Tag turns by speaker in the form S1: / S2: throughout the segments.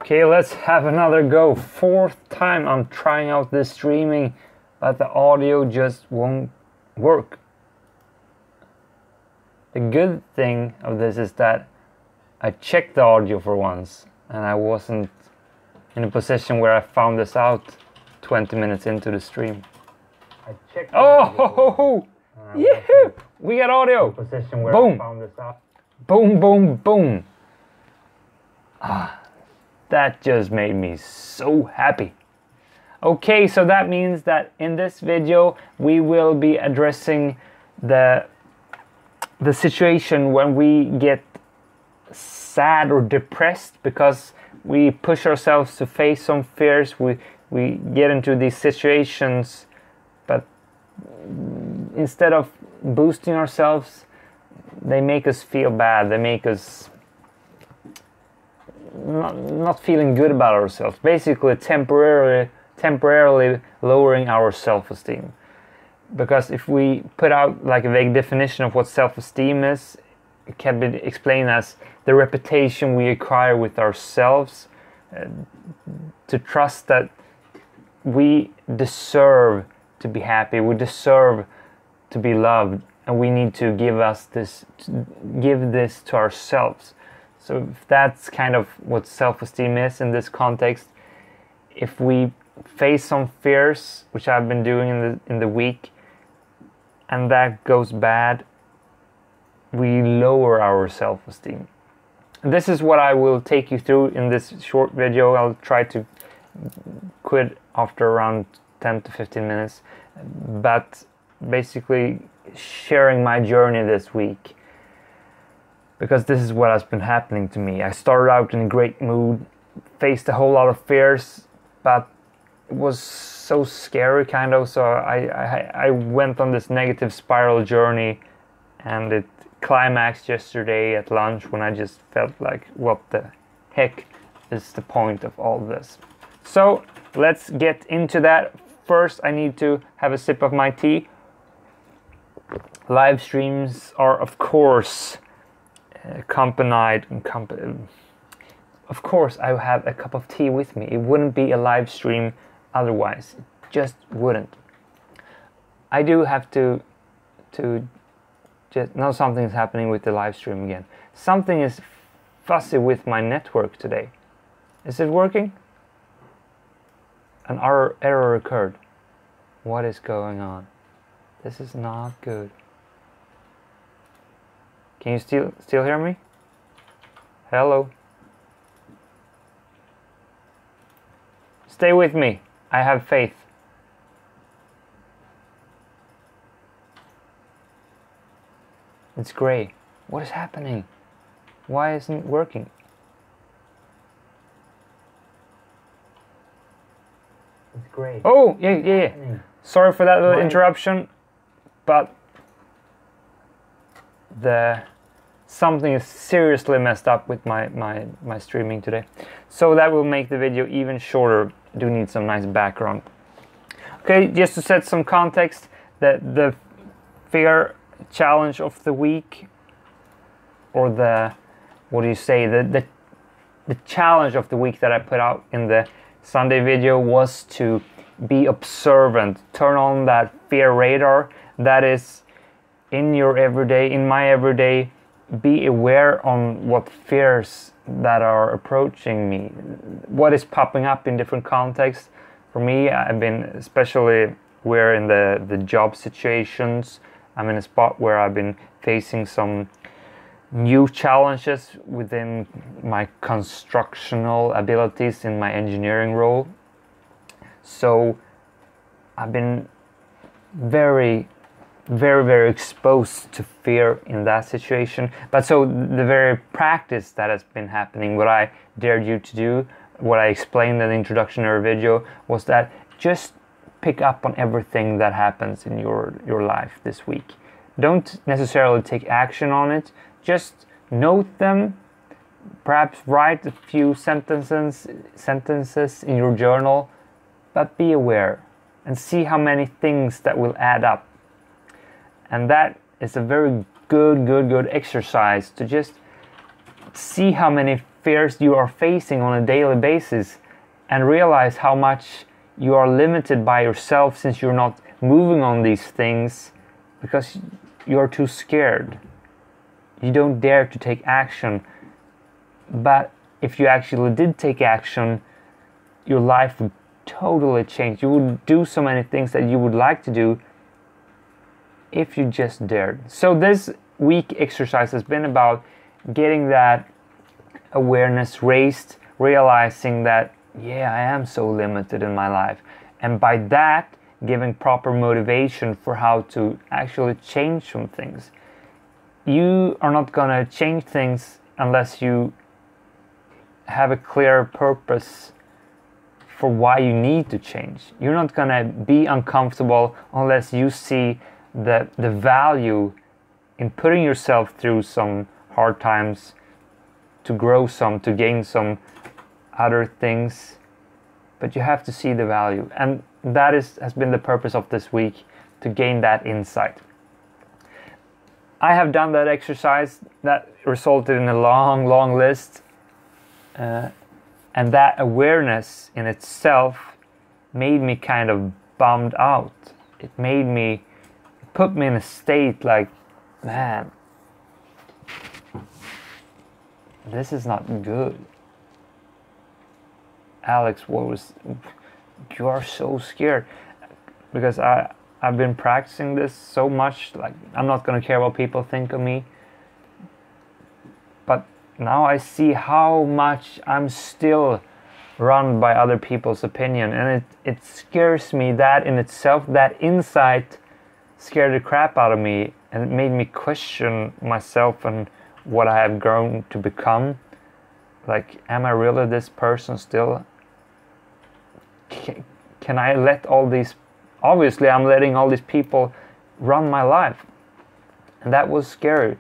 S1: Okay, let's have another go. Fourth time I'm trying out this streaming, but the audio just won't work. The good thing of this is that I checked the audio for once, and I wasn't in a position where I found this out 20 minutes into the stream.
S2: I checked.
S1: Oh, yahoo! We got audio.
S2: Position where
S1: Boom.
S2: I found this out.
S1: Boom, boom, boom. That just made me so happy. Okay, so that means that in this video we will be addressing the situation when we get sad or depressed because we push ourselves to face some fears. We get into these situations, but instead of boosting ourselves, they make us feel bad. They make us not feeling good about ourselves. Basically, temporarily lowering our self-esteem. Because if we put out like a vague definition of what self-esteem is, it can be explained as the reputation we acquire with ourselves, to trust that we deserve to be happy, we deserve to be loved, and we need to give this to ourselves. So if that's kind of what self-esteem is in this context, if we face some fears, which I've been doing in the week, and that goes bad, we lower our self-esteem. This is what I will take you through in this short video. I'll try to quit after around 10 to 15 minutes, but basically sharing my journey this week, because this is what has been happening to me. I started out in a great mood, faced a whole lot of fears, but it was so scary kind of, so I went on this negative spiral journey, and it climaxed yesterday at lunch when I just felt like, what the heck is the point of all this? So let's get into that. First, I need to have a sip of my tea. Live streams are, of course, accompanied. Of course, I have a cup of tea with me. It wouldn't be a live stream otherwise. It just wouldn't. I do have to just know something's happening with the live stream again. Something is fuzzy with my network today. Is it working? An error occurred. What is going on? This is not good. Can you still hear me? Hello? Stay with me. I have faith. It's gray. What is happening? Why isn't it working?
S2: It's great.
S1: Oh, yeah. Sorry for that little interruption, but something is seriously messed up with my streaming today. So that will make the video even shorter. I do need some nice background. Okay, just to set some context, the fear challenge of the week, or the challenge of the week that I put out in the Sunday video was to be observant, turn on that fear radar that is in your everyday, in my everyday. Be aware on what fears that are approaching me, what is popping up in different contexts. For me, I've been especially aware in the job situations. I'm in a spot where I've been facing some new challenges within my constructional abilities in my engineering role. So I've been very exposed to fear in that situation. But so the very practice that has been happening, what I dared you to do, what I explained in the introductory video, was that just pick up on everything that happens in your life this week. Don't necessarily take action on it, just note them, perhaps write a few sentences in your journal, but be aware and see how many things that will add up. And that is a very good exercise, to just see how many fears you are facing on a daily basis, and realize how much you are limited by yourself since you're not moving on these things because you're too scared. You don't dare to take action. But if you actually did take action, your life would totally change. You would do so many things that you would like to do if you just dared. So this week exercise has been about getting that awareness raised, realizing that, yeah, I am so limited in my life. And by that, giving proper motivation for how to actually change some things. You are not going to change things unless you have a clear purpose for why you need to change. You're not going to be uncomfortable unless you see the value in putting yourself through some hard times to grow some, to gain some other things. But you have to see the value. And that has been the purpose of this week, to gain that insight. I have done that exercise that resulted in a long list. And that awareness in itself made me kind of bummed out. It put me in a state like, man, this is not good. Alex, you are so scared. Because I've been practicing this so much, like, I'm not gonna care what people think of me. But now I see how much I'm still run by other people's opinion, and it scares me. That in itself, that insight scared the crap out of me, and it made me question myself and what I have grown to become. Like, am I really this person still? Can I let all these... Obviously, I'm letting all these people run my life. And that was scary.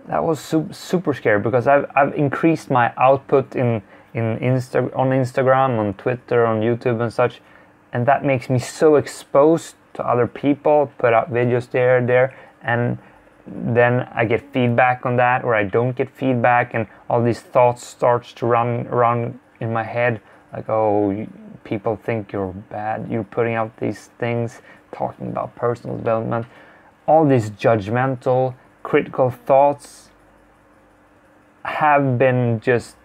S1: That was super scary, because I've increased my output on Instagram, on Twitter, on YouTube and such. And that makes me so exposed to other people, put out videos there, and then I get feedback on that, or I don't get feedback, and all these thoughts starts to run around in my head, like, oh, people think you're bad, you're putting out these things, talking about personal development. All these judgmental, critical thoughts have been just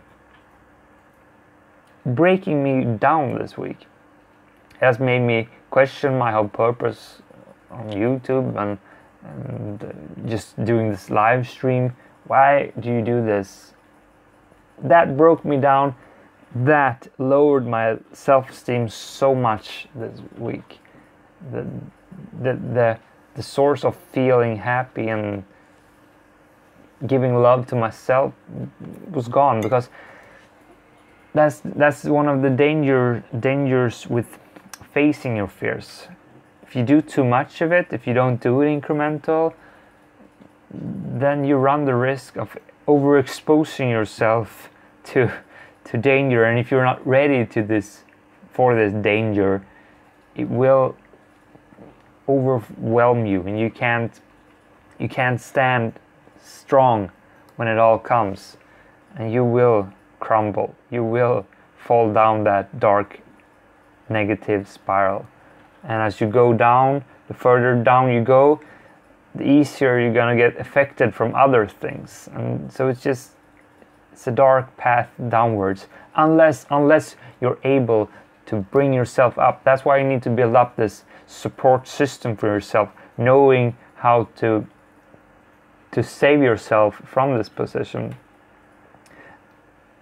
S1: breaking me down this week. It has made me question my whole purpose on YouTube and just doing this live stream. Why do you do this? That broke me down. That lowered my self-esteem so much this week. The source of feeling happy and giving love to myself was gone, because that's one of the dangers with facing your fears. If you do too much of it, if you don't do it incremental, then you run the risk of overexposing yourself to danger. And if you're not ready for this danger, it will overwhelm you, and you can't stand strong when it all comes, and you will crumble. You will fall down that dark negative spiral. And as you go down, the further down you go, the easier you're gonna get affected from other things. And so it's a dark path downwards, unless you're able to bring yourself up. That's why you need to build up this support system for yourself, knowing how to save yourself from this position,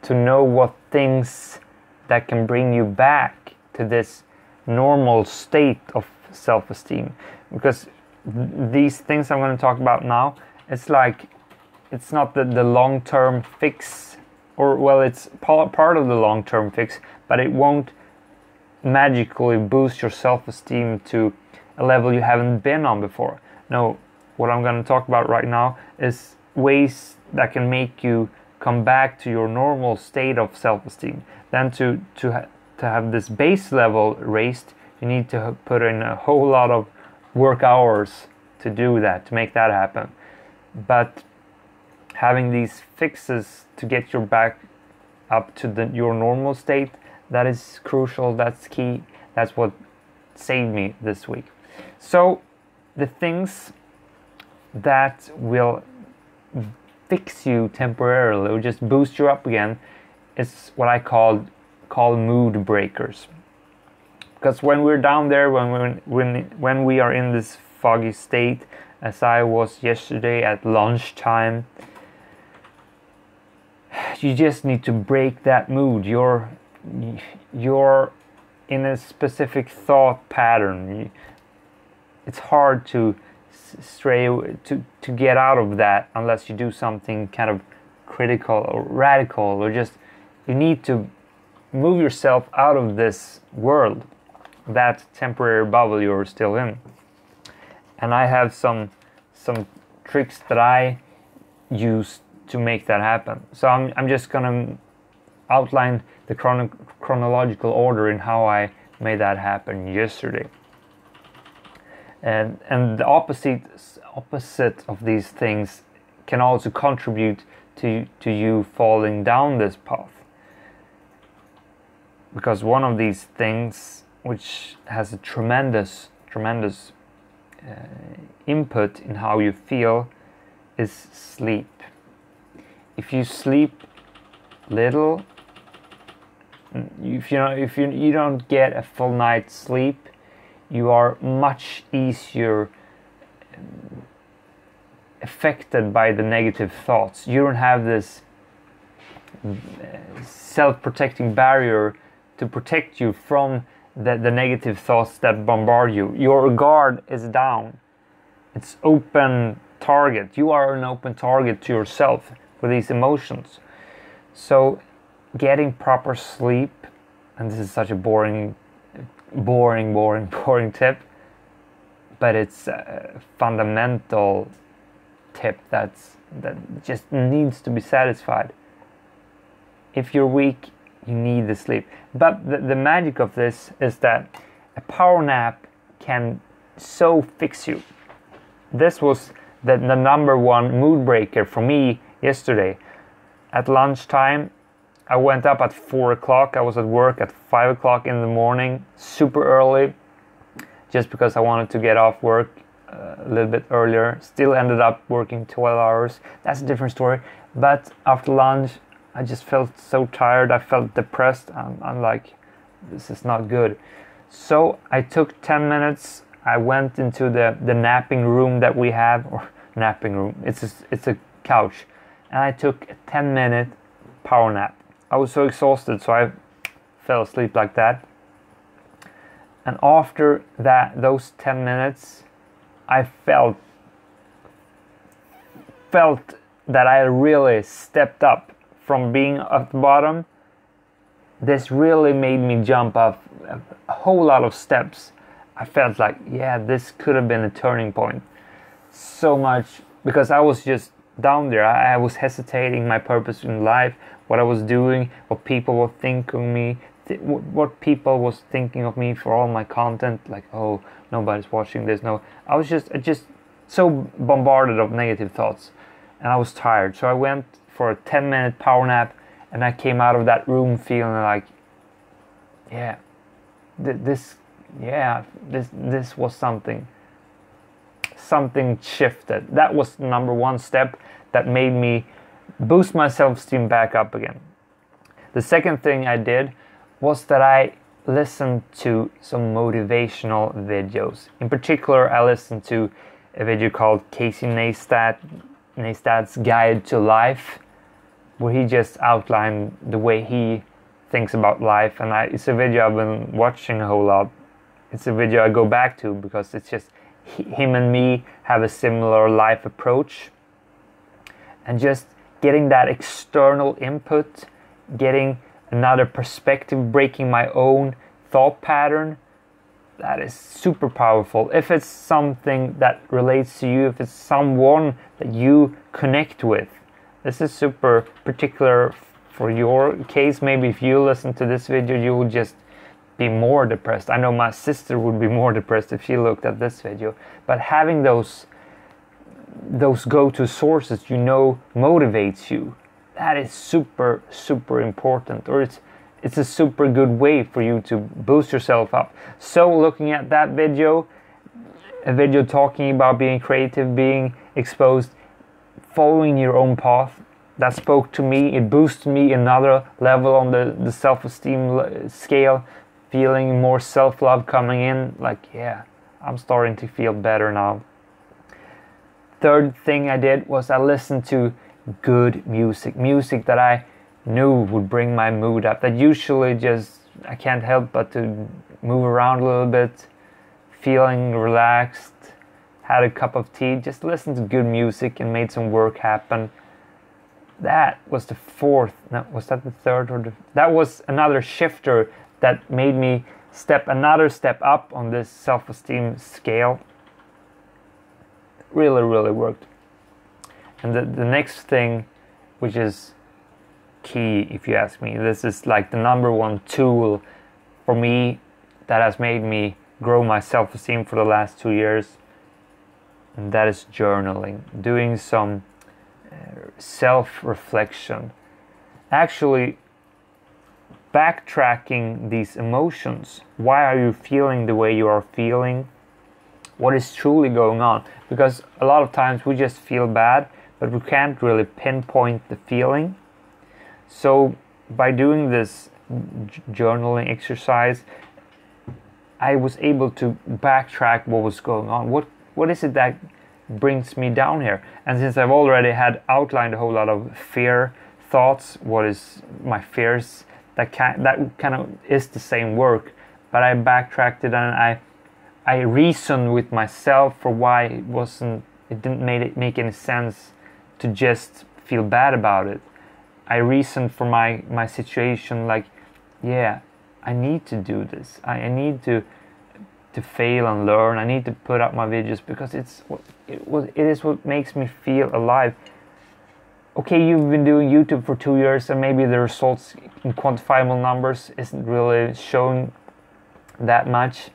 S1: to know what things that can bring you back to this normal state of self-esteem. Because these things I'm going to talk about now, it's not the long-term fix, or, well, it's part of the long-term fix, but it won't magically boost your self-esteem to a level you haven't been on before. No, what I'm going to talk about right now is ways that can make you come back to your normal state of self-esteem. Then to have this base level raised, you need to put in a whole lot of work hours to do that, to make that happen. But having these fixes to get up to your normal state. That is crucial, that's key, that's what saved me this week. So the things that will fix you temporarily or just boost you up again is what I call mood breakers. Because when we're down there, when we are in this foggy state, as I was yesterday at lunchtime, you just need to break that mood. You're in a specific thought pattern. It's hard to get out of that unless you do something kind of critical or radical, or just you need to move yourself out of this world, that temporary bubble you're still in. And I have some tricks that I use to make that happen. So I'm just gonna outline the chronological order in how I made that happen yesterday. And the opposite of these things can also contribute to you falling down this path. Because one of these things, which has a tremendous input in how you feel, is sleep. If you sleep little, if you don't get a full night's sleep, you are much easier affected by the negative thoughts. You don't have this self-protecting barrier to protect you from the negative thoughts that bombard you. Your guard is down. It's open target. You are an open target to yourself for these emotions. So getting proper sleep, and this is such a boring tip, but it's a fundamental tip that just needs to be satisfied. If you're weak, you need the sleep. But the magic of this is that a power nap can so fix you. This was the number one mood breaker for me yesterday. At lunchtime, I went up at 4 o'clock. I was at work at 5 o'clock in the morning, super early, just because I wanted to get off work a little bit earlier. Still ended up working 12 hours. That's a different story. But after lunch, I just felt so tired. I felt depressed. I'm like, this is not good. So I took 10 minutes. I went into the napping room that we have, or napping room. It's a couch. And I took a 10-minute power nap. I was so exhausted, so I fell asleep like that. And after those 10 minutes, I felt that I really stepped up from being at the bottom. This really made me jump up a whole lot of steps. I felt like, yeah, this could have been a turning point. So much, because I was just down there. I was hesitating my purpose in life, what I was doing, what people were thinking of me, what people was thinking of me for all my content. Like, oh, nobody's watching this. No, I was just so bombarded of negative thoughts, and I was tired. So I went for a 10-minute power nap, and I came out of that room feeling like, yeah, this was something shifted. That was the number one step that made me boost my self-esteem back up again. The second thing I did was that I listened to some motivational videos. In particular, I listened to a video called Casey Neistat's Guide to Life, where he just outlined the way he thinks about life, and it's a video I've been watching a whole lot. It's a video I go back to because it's just him and me have a similar life approach, and just getting that external input, getting another perspective, breaking my own thought pattern, that is super powerful. If it's something that relates to you, if it's someone that you connect with, this is super particular for your case. Maybe if you listen to this video, you will just be more depressed. I know my sister would be more depressed if she looked at this video. But having those go-to sources, motivates you. that is super, super important, or it's a super good way for you to boost yourself up. So looking at that video, a video talking about being creative, being exposed, following your own path, that spoke to me. It boosted me another level on the self-esteem scale, feeling more self-love coming in, like, yeah, I'm starting to feel better now. Third thing I did was I listened to good music that I knew would bring my mood up, that usually just, I can't help but to move around a little bit, feeling relaxed, had a cup of tea, just listened to good music and made some work happen. That was the fourth, no, was that the third or that was another shifter that made me another step up on this self-esteem scale. Really, really worked. And the next thing, which is key if you ask me, this is like the number one tool for me that has made me grow my self-esteem for the last 2 years, and that is journaling, doing some self-reflection, actually backtracking these emotions. Why are you feeling the way you are feeling? What is truly going on? Because a lot of times we just feel bad, but we can't really pinpoint the feeling. So by doing this journaling exercise, I was able to backtrack what was going on. What is it that brings me down here? And since I've already had outlined a whole lot of fear thoughts, what is my fears, that kind of is the same work, but I backtracked it and I reasoned with myself for why it didn't make any sense to just feel bad about it. I reasoned for my situation, like, yeah, I need to do this. I need to fail and learn. I need to put up my videos because it is what makes me feel alive. Okay, you've been doing YouTube for 2 years and maybe the results in quantifiable numbers isn't really showing that much,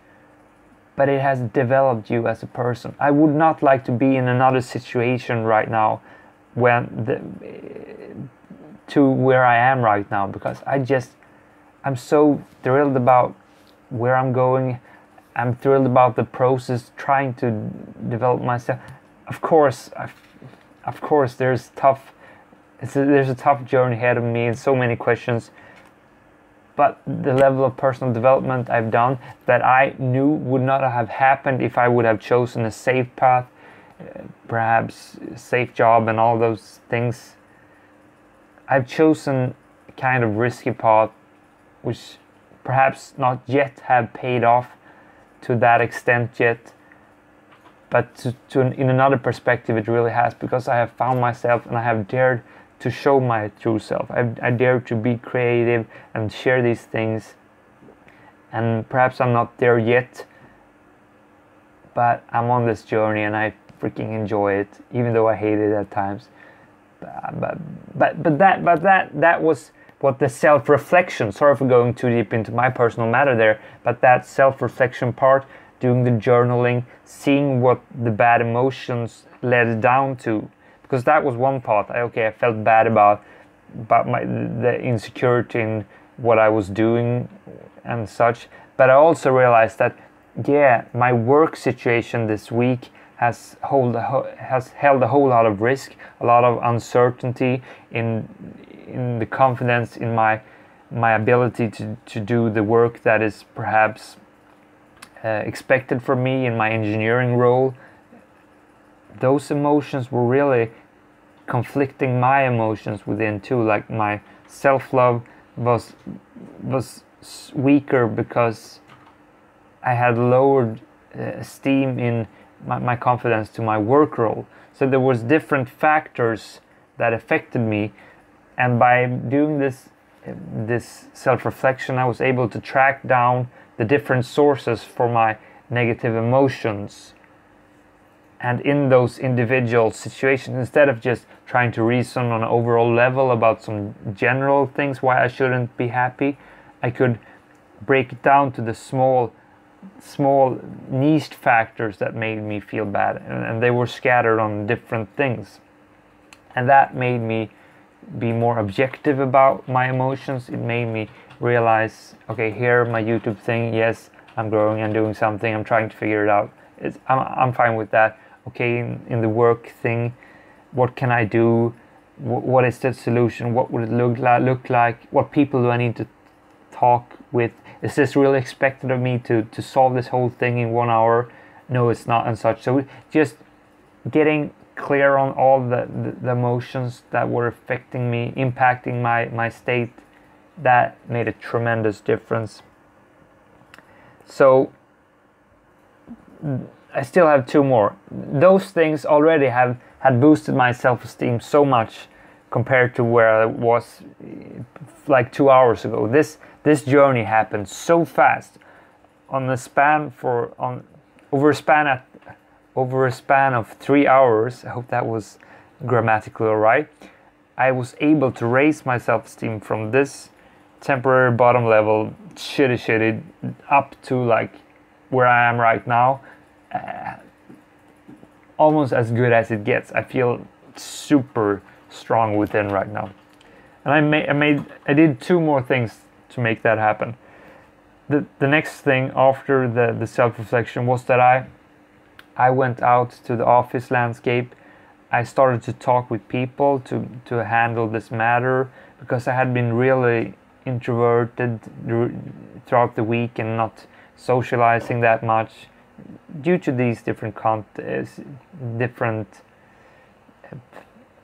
S1: but it has developed you as a person. I would not like to be in another situation right now to where I am right now, because I'm so thrilled about where I'm going. I'm thrilled about the process, trying to develop myself. Of course, there's a tough journey ahead of me and so many questions. But the level of personal development I've done that I knew would not have happened if I would have chosen a safe path, perhaps a safe job and all those things. I've chosen a kind of risky path, which perhaps not yet have paid off to that extent yet, but in another perspective it really has, because I have found myself and I have dared to show my true self. I dare to be creative and share these things, and perhaps I'm not there yet, but I'm on this journey and I freaking enjoy it, even though I hate it at times. But that was what the self-reflection, sorry for going too deep into my personal matter there, but that self-reflection part, doing the journaling, seeing what the bad emotions led down to, because that was one part. I felt bad about the insecurity in what I was doing and such, but I also realized that, yeah, my work situation this week has held a whole lot of risk, a lot of uncertainty in the confidence in my ability to do the work that is perhaps expected from me in my engineering role. Those emotions were really conflicting my emotions within too. Like my self-love was weaker because I had lowered esteem in my confidence to my work role. So there was different factors that affected me, and by doing this self-reflection, I was able to track down the different sources for my negative emotions. And in those individual situations, instead of just trying to reason on an overall level about some general things why I shouldn't be happy, I could break it down to the small niched factors that made me feel bad, and they were scattered on different things. And that made me be more objective about my emotions. It made me realize, okay, here my YouTube thing, yes, I'm growing, I'm doing something, I'm trying to figure it out. I'm fine with that. Okay, in the work thing, what can I do? What is the solution? What would it look like? What people do I need to talk with? Is this really expected of me to solve this whole thing in 1 hour? No, it's not, and such. So just getting clear on all the emotions that were affecting me, impacting my state, that made a tremendous difference. So I still have 2 more. Those things already had boosted my self-esteem so much compared to where I was like 2 hours ago. This journey happened so fast on a span over a span of 3 hours. I hope that was grammatically alright. I was able to raise my self-esteem from this temporary bottom level, shitty, up to like where I am right now. Almost as good as it gets. I feel super strong within right now. And I did 2 more things to make that happen. The next thing after the self-reflection was that I went out to the office landscape. I started to talk with people to handle this matter, because I had been really introverted throughout the week and not socializing that much due to these different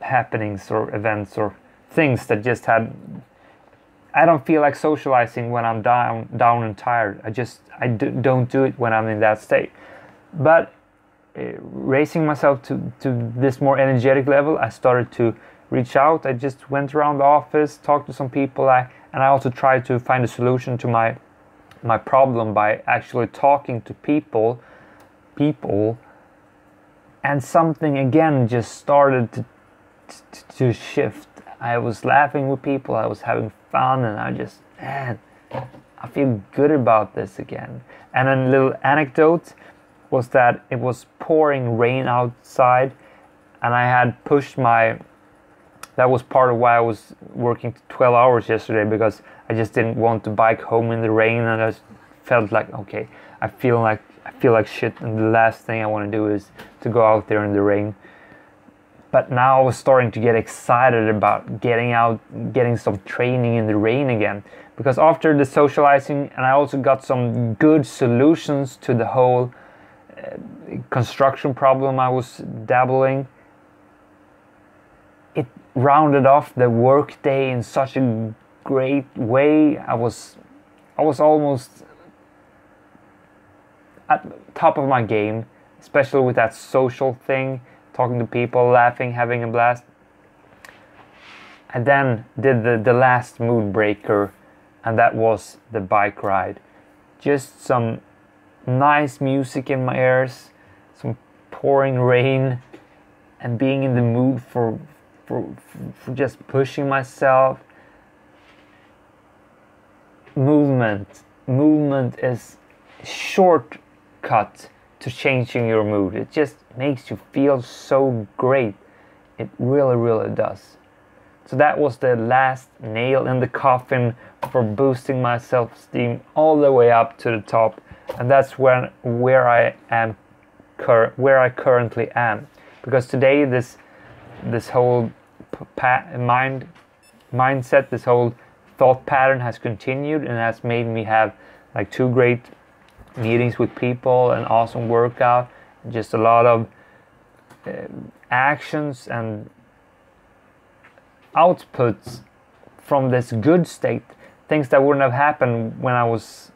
S1: happenings or events or things that just had. I don't feel like socializing when I'm down and tired. I don't do it when I'm in that state. But raising myself to this more energetic level, I started to reach out. I just went around the office, talked to some people, and I also tried to find a solution to my problem by actually talking to people, and something again just started to shift. I was laughing with people, I was having fun, and I feel good about this again. And a little anecdote was that it was pouring rain outside, and I had pushed that was part of why I was working 12 hours yesterday, because I just didn't want to bike home in the rain, and I just felt like, okay, I feel like shit, and the last thing I want to do is to go out there in the rain. But now I was starting to get excited about getting out, getting some training in the rain again. Because after the socializing, and I also got some good solutions to the whole construction problem I was dabbling. It rounded off the work day in such a great way. I was almost at the top of my game, especially with that social thing, talking to people, laughing, having a blast. I then did the last mood breaker, and that was the bike ride. Just some nice music in my ears, some pouring rain, and being in the mood for just pushing myself. Movement is a shortcut to changing your mood. It just makes you feel so great. It really does. So that was the last nail in the coffin for boosting my self-esteem all the way up to the top. And that's where I currently am. Because today this whole mindset, this whole thought pattern has continued, and has made me have like 2 great meetings with people, an awesome workout, just a lot of actions and outputs from this good state. Things that wouldn't have happened when I was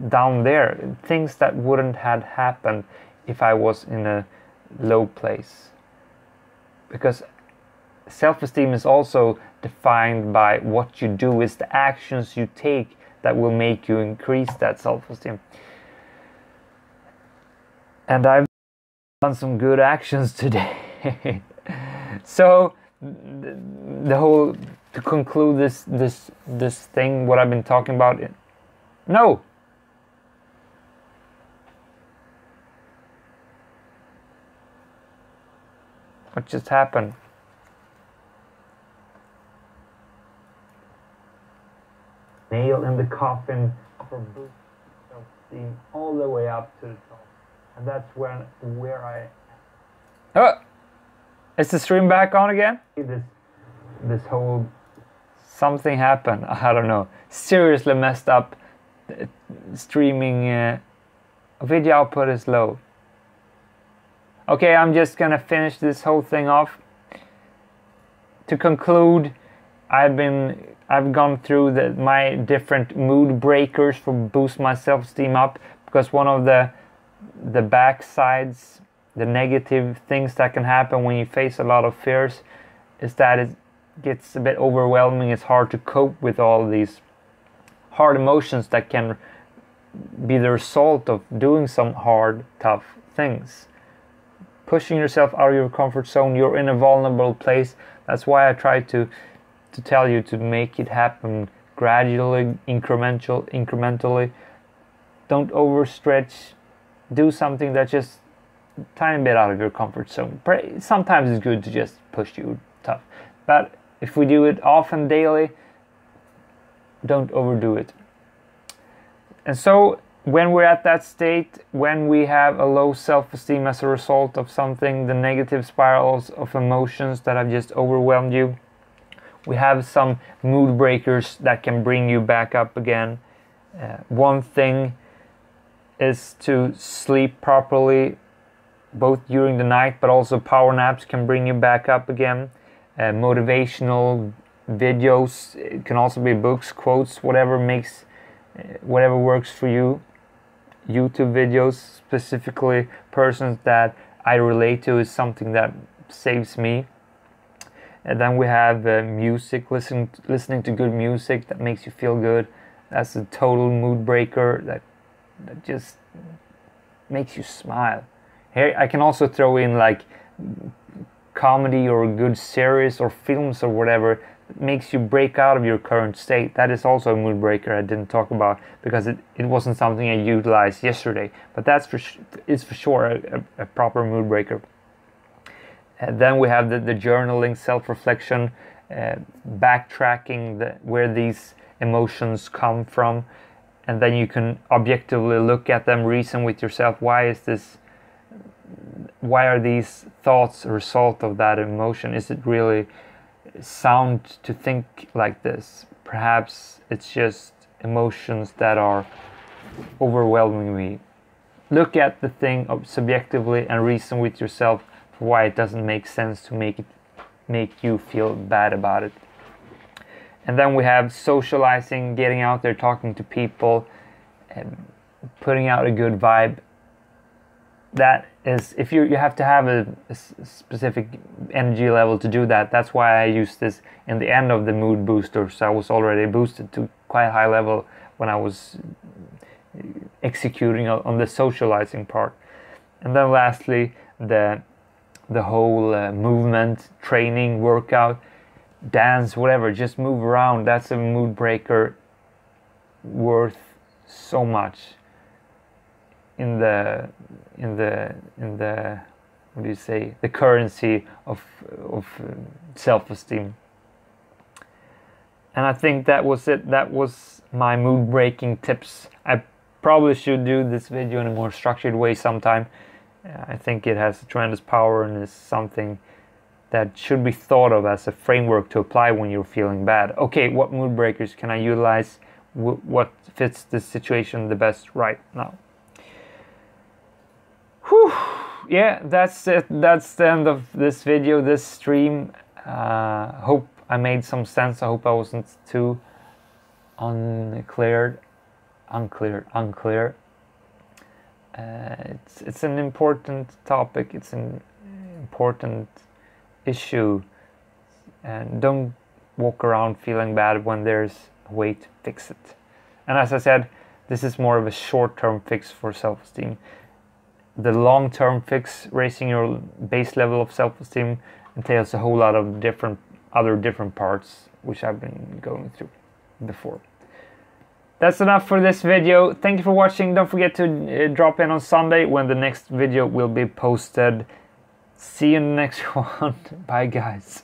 S1: down there. Things that wouldn't have happened if I was in a low place. Because self-esteem is also defined by what you do. It's the actions you take that will make you increase that self-esteem. And I've done some good actions today. So the whole, to conclude this thing, what I've been talking about. No. What just happened?
S2: nail in the coffin for boosting self-esteem all the way up to the top. And that's where I
S1: Oh, is the stream back on again?
S2: see this whole
S1: Something happened. I don't know. Seriously messed up. Streaming video output is low. Okay, I'm just gonna finish this whole thing off. To conclude, I've gone through my different mood breakers for boost my self-esteem up, because one of the backsides, the negative things that can happen when you face a lot of fears, is that it gets a bit overwhelming. It's hard to cope with all these hard emotions that can be the result of doing some hard, tough things. Pushing yourself out of your comfort zone, you're in a vulnerable place. That's why I try to tell you to make it happen gradually, incrementally. Don't overstretch. Do something that's just a tiny bit out of your comfort zone. Sometimes it's good to just push you tough. But if we do it often, daily, don't overdo it. And so when we're at that state, when we have a low self-esteem as a result of something, the negative spirals of emotions that have just overwhelmed you, we have some mood breakers that can bring you back up again. One thing is to sleep properly, both during the night, but also power naps can bring you back up again. Motivational videos, it can also be books, quotes, whatever works for you. YouTube videos, specifically persons that I relate to, is something that saves me. And then we have music, listening to good music that makes you feel good. That's a total mood breaker that just makes you smile. Here I can also throw in like comedy or good series or films or whatever that makes you break out of your current state. That is also a mood breaker I didn't talk about, because it wasn't something I utilized yesterday. But that's it's for sure a proper mood breaker. And then we have the journaling, self-reflection, backtracking where these emotions come from, and then you can objectively look at them, reason with yourself, why are these thoughts a result of that emotion? Is it really sound to think like this? Perhaps it's just emotions that are overwhelming me. Look at the thing subjectively and reason with yourself for why it doesn't make sense to make you feel bad about it. And then we have socializing, getting out there, talking to people, and putting out a good vibe. That is, if you have to have a specific energy level to do that. That's why I use this in the end of the mood booster. So I was already boosted to quite a high level when I was executing on the socializing part. And then lastly, the whole movement, training, workout, dance, whatever, just move around. That's a mood breaker worth so much in the what do you say, the currency of self-esteem. And I think that was it. That was my mood breaking tips. I probably should do this video in a more structured way sometime. I think it has tremendous power and is something that should be thought of as a framework to apply when you're feeling bad. Okay, what mood breakers can I utilize? What fits this situation the best right now? Whew. Yeah, that's it. That's the end of this video, this stream. Hope I made some sense. I hope I wasn't too unclear. It's an important topic. It's an important issue, and don't walk around feeling bad when there's a way to fix it. And as I said, this is more of a short-term fix for self-esteem. The long-term fix, raising your base level of self-esteem, entails a whole lot of other different parts, which I've been going through before. That's enough for this video. Thank you for watching. Don't forget to drop in on Sunday when the next video will be posted. See you in the next one. Bye guys.